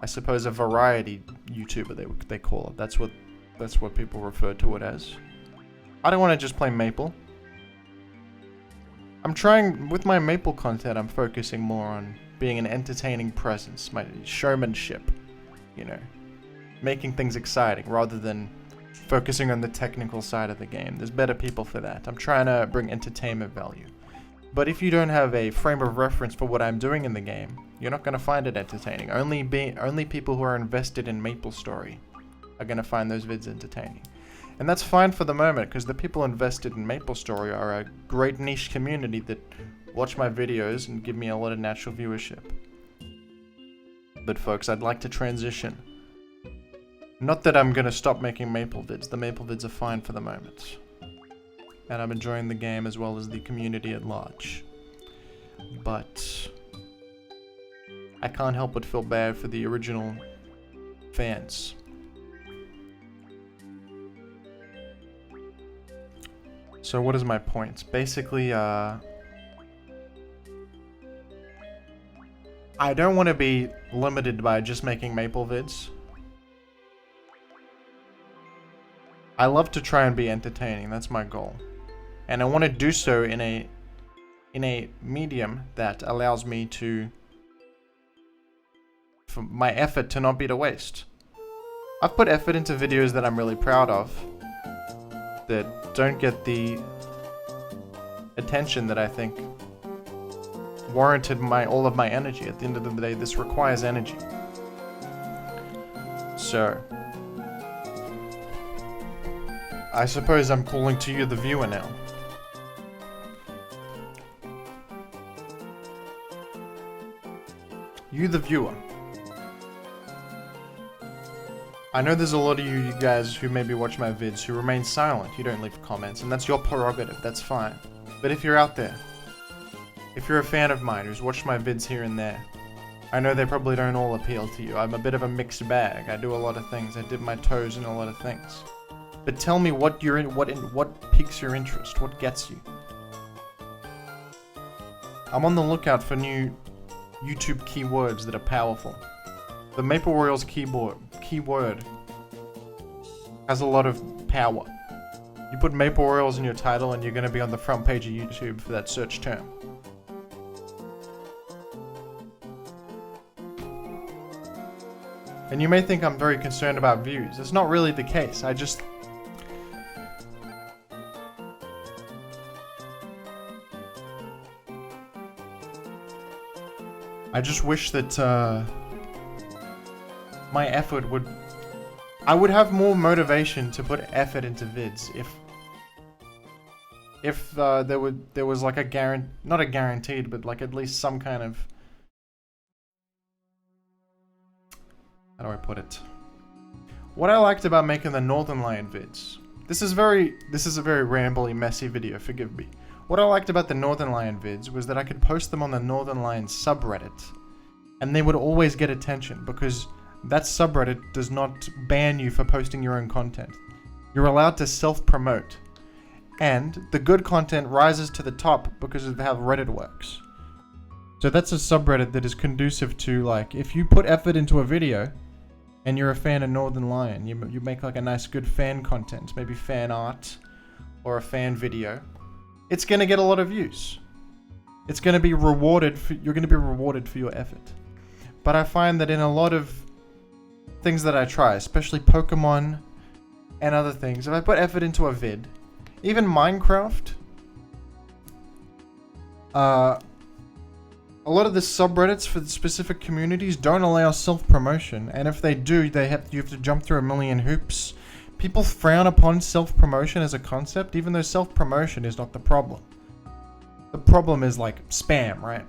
I suppose a variety YouTuber, they call it. That's what people refer to it as. I don't want to just play Maple. I'm trying, with my Maple content, I'm focusing more on being an entertaining presence, my showmanship, you know, making things exciting rather than focusing on the technical side of the game. There's better people for that. I'm trying to bring entertainment value. But if you don't have a frame of reference for what I'm doing in the game, you're not going to find it entertaining. Only people who are invested in MapleStory are going to find those vids entertaining. And that's fine for the moment, because the people invested in MapleStory are a great niche community that watch my videos and give me a lot of natural viewership. But folks, I'd like to transition. Not that I'm going to stop making Maple vids. The Maple vids are fine for the moment. And I'm enjoying the game as well as the community at large. But I can't help but feel bad for the original fans. So what is my point? Basically, I don't want to be limited by just making Maple vids. I love to try and be entertaining, that's my goal. And I want to do so in a medium that allows me to, for my effort to not be to waste. I've put effort into videos that I'm really proud of, that don't get the attention that I think warranted all of my energy. At the end of the day, this requires energy. So, I suppose I'm calling to you, the viewer, now. You, the viewer. I know there's a lot of you guys who maybe watch my vids who remain silent. You don't leave comments, and that's your prerogative. That's fine. But if you're out there, if you're a fan of mine who's watched my vids here and there, I know they probably don't all appeal to you. I'm a bit of a mixed bag. I do a lot of things. I dip my toes in a lot of things. But tell me what piques your interest, what gets you. I'm on the lookout for new YouTube keywords that are powerful. The MapleRoyals keyword has a lot of power. You put MapleRoyals in your title and you're going to be on the front page of YouTube for that search term. And you may think I'm very concerned about views. It's not really the case. I just wish that my effort I would have more motivation to put effort into vids if there was like a not a guaranteed, but like at least some kind of, how do I put it? What I liked about making the Northern Lion vids, this is a very rambly, messy video, forgive me. What I liked about the Northern Lion vids was that I could post them on the Northern Lion subreddit, and they would always get attention, because that subreddit does not ban you for posting your own content. You're allowed to self-promote, and the good content rises to the top because of how Reddit works. So that's a subreddit that is conducive to, like, if you put effort into a video, and you're a fan of Northern Lion, you make like a nice good fan content, maybe fan art, or a fan video, it's going to get a lot of views. It's going to be rewarded, you're going to be rewarded for your effort. But I find that in a lot of things that I try, especially Pokemon and other things, if I put effort into a vid, even Minecraft, a lot of the subreddits for the specific communities don't allow self-promotion, and if they do, you have to jump through a million hoops. People frown upon self-promotion as a concept, even though self-promotion is not the problem. The problem is like spam, right?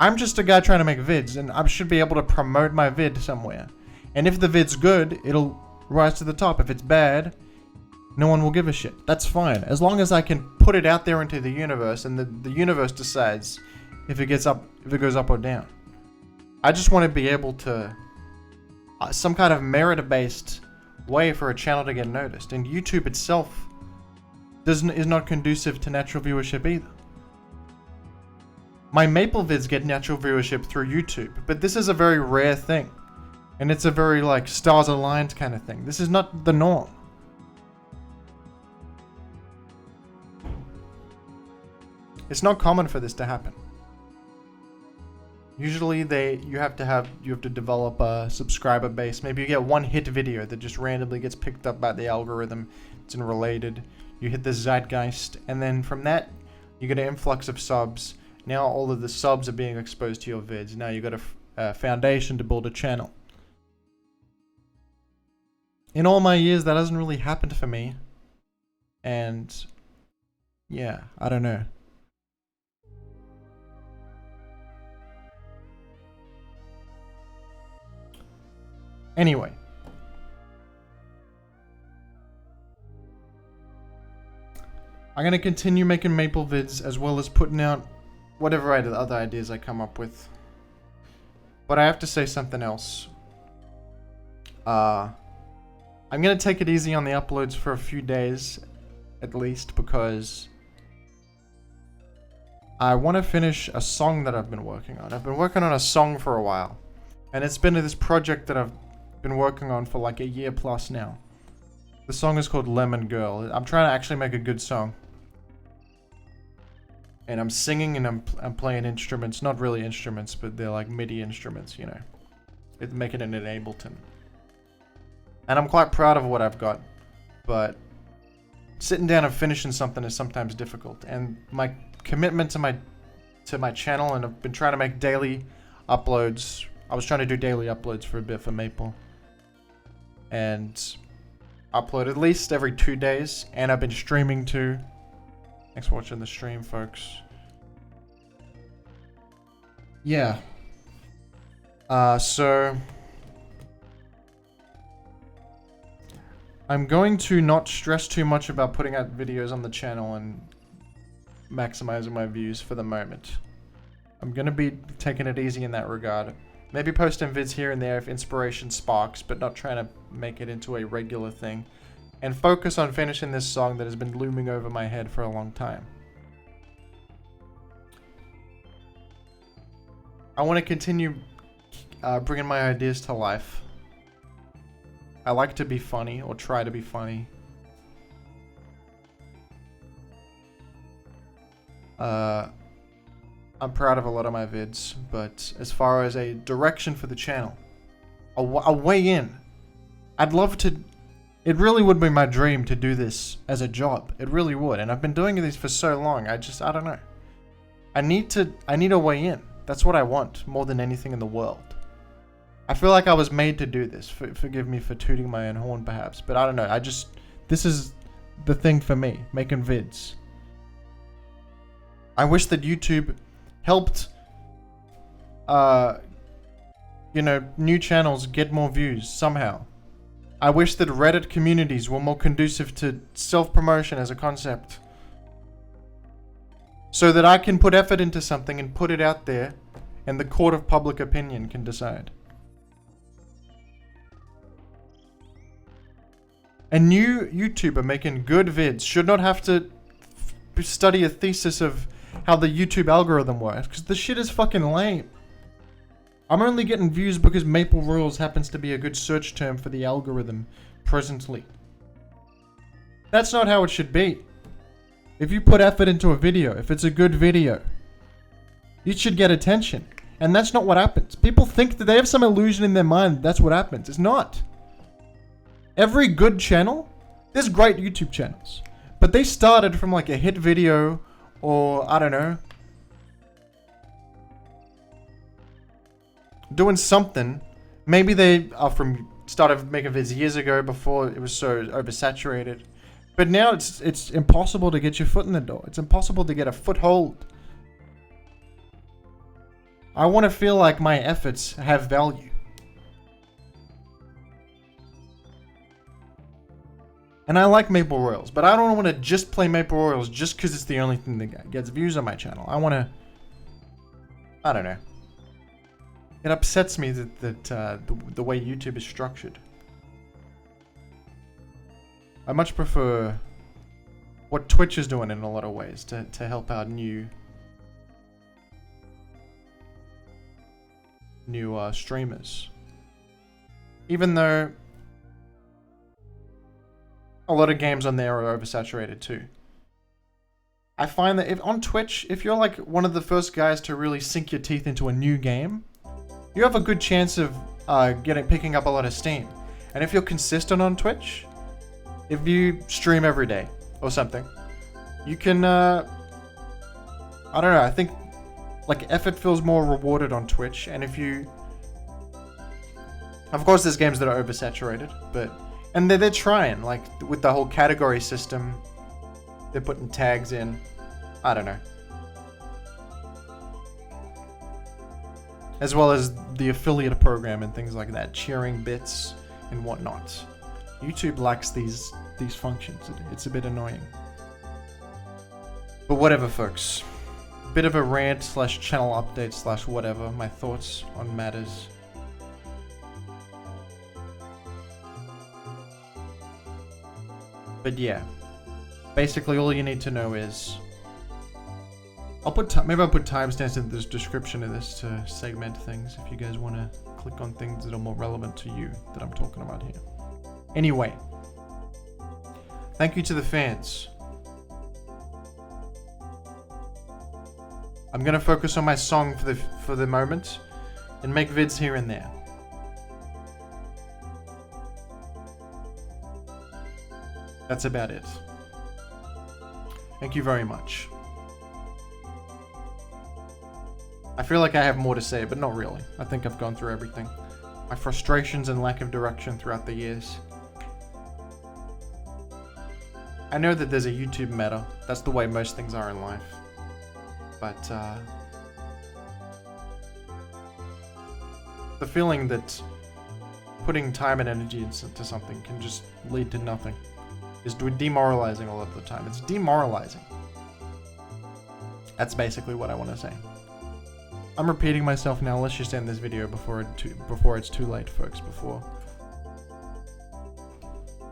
I'm just a guy trying to make vids, and I should be able to promote my vid somewhere. And if the vid's good, it'll rise to the top. If it's bad, no one will give a shit. That's fine, as long as I can put it out there into the universe, and the universe decides if it goes up or down. I just want to be able to some kind of merit-based way for a channel to get noticed, and YouTube itself is not conducive to natural viewership either. My Maple vids get natural viewership through YouTube, but this is a very rare thing. And it's a very, like, stars aligned kind of thing. This is not the norm. It's not common for this to happen. Usually you have to develop a subscriber base. Maybe you get one hit video that just randomly gets picked up by the algorithm. It's related. You hit the zeitgeist, and then from that you get an influx of subs. Now all of the subs are being exposed to your vids. Now you got a foundation to build a channel. In all my years, that hasn't really happened for me. And yeah, I don't know. Anyway. I'm going to continue making Maple vids as well as putting out whatever other ideas I come up with. But I have to say something else. I'm going to take it easy on the uploads for a few days, at least, because I want to finish a song that I've been working on. I've been working on a song for a while, and it's been this project that I've been working on for like a year plus now. The song is called Lemon Girl. I'm trying to actually make a good song. And I'm singing and I'm playing instruments, not really instruments, but they're like MIDI instruments, you know. It's making it in Ableton. And I'm quite proud of what I've got, but sitting down and finishing something is sometimes difficult. And my commitment to my channel, and I've been trying to make daily uploads. I was trying to do daily uploads for a bit for Maple. And upload at least every 2 days, and I've been streaming too. Thanks for watching the stream, folks. Yeah. So I'm going to not stress too much about putting out videos on the channel and maximizing my views for the moment. I'm gonna be taking it easy in that regard. Maybe posting vids here and there if inspiration sparks, but not trying to make it into a regular thing. And focus on finishing this song that has been looming over my head for a long time. I want to continue bringing my ideas to life. I like to be funny, or try to be funny. I'm proud of a lot of my vids, but as far as a direction for the channel, a way in, I'd love to. It really would be my dream to do this as a job. It really would, and I've been doing this for so long. I don't know. I need a way in. That's what I want more than anything in the world. I feel like I was made to do this. Forgive me for tooting my own horn, perhaps, but I don't know. This is the thing for me, making vids. I wish that YouTube helped, new channels get more views somehow. I wish that Reddit communities were more conducive to self-promotion as a concept. So that I can put effort into something and put it out there, and the court of public opinion can decide. A new YouTuber making good vids should not have to study a thesis of how the YouTube algorithm works, because the shit is fucking lame. I'm only getting views because MapleRoyals happens to be a good search term for the algorithm presently. That's not how it should be. If you put effort into a video, if it's a good video, you should get attention. And that's not what happens. People think that they have some illusion in their mind that's what happens. It's not. Every good channel, there's great YouTube channels, but they started from like a hit video, or I don't know, doing something. Maybe they are started making vids years ago before it was so oversaturated. But now it's impossible to get your foot in the door. It's impossible to get a foothold. I want to feel like my efforts have value. And I like MapleRoyals, but I don't want to just play MapleRoyals just because it's the only thing that gets views on my channel. I want to, I don't know. It upsets me that the way YouTube is structured. I much prefer what Twitch is doing in a lot of ways to help out new streamers. Even though a lot of games on there are oversaturated too. I find that if on Twitch, if you're like one of the first guys to really sink your teeth into a new game, you have a good chance of picking up a lot of steam. And if you're consistent on Twitch, if you stream every day or something, you can, I don't know, I think like effort feels more rewarded on Twitch. And if you, of course there's games that are oversaturated, but, and they're trying, like with the whole category system, they're putting tags in, I don't know. As well as the affiliate program and things like that, cheering bits and whatnot. YouTube lacks these functions. It's a bit annoying. But whatever, folks. Bit of a rant slash channel update slash whatever. My thoughts on matters. But yeah. Basically all you need to know is... maybe I'll put timestamps in the description of this to segment things if you guys want to click on things that are more relevant to you that I'm talking about here. Anyway, thank you to the fans. I'm gonna focus on my song for the moment and make vids here and there. That's about it. Thank you very much. I feel like I have more to say, but not really. I think I've gone through everything. My frustrations and lack of direction throughout the years. I know that there's a YouTube meta. That's the way most things are in life. But, the feeling that putting time and energy into something can just lead to nothing is demoralizing a lot of the time. It's demoralizing. That's basically what I want to say. I'm repeating myself now. Let's just end this video before it's too late, folks. Before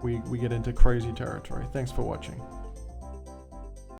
we get into crazy territory. Thanks for watching.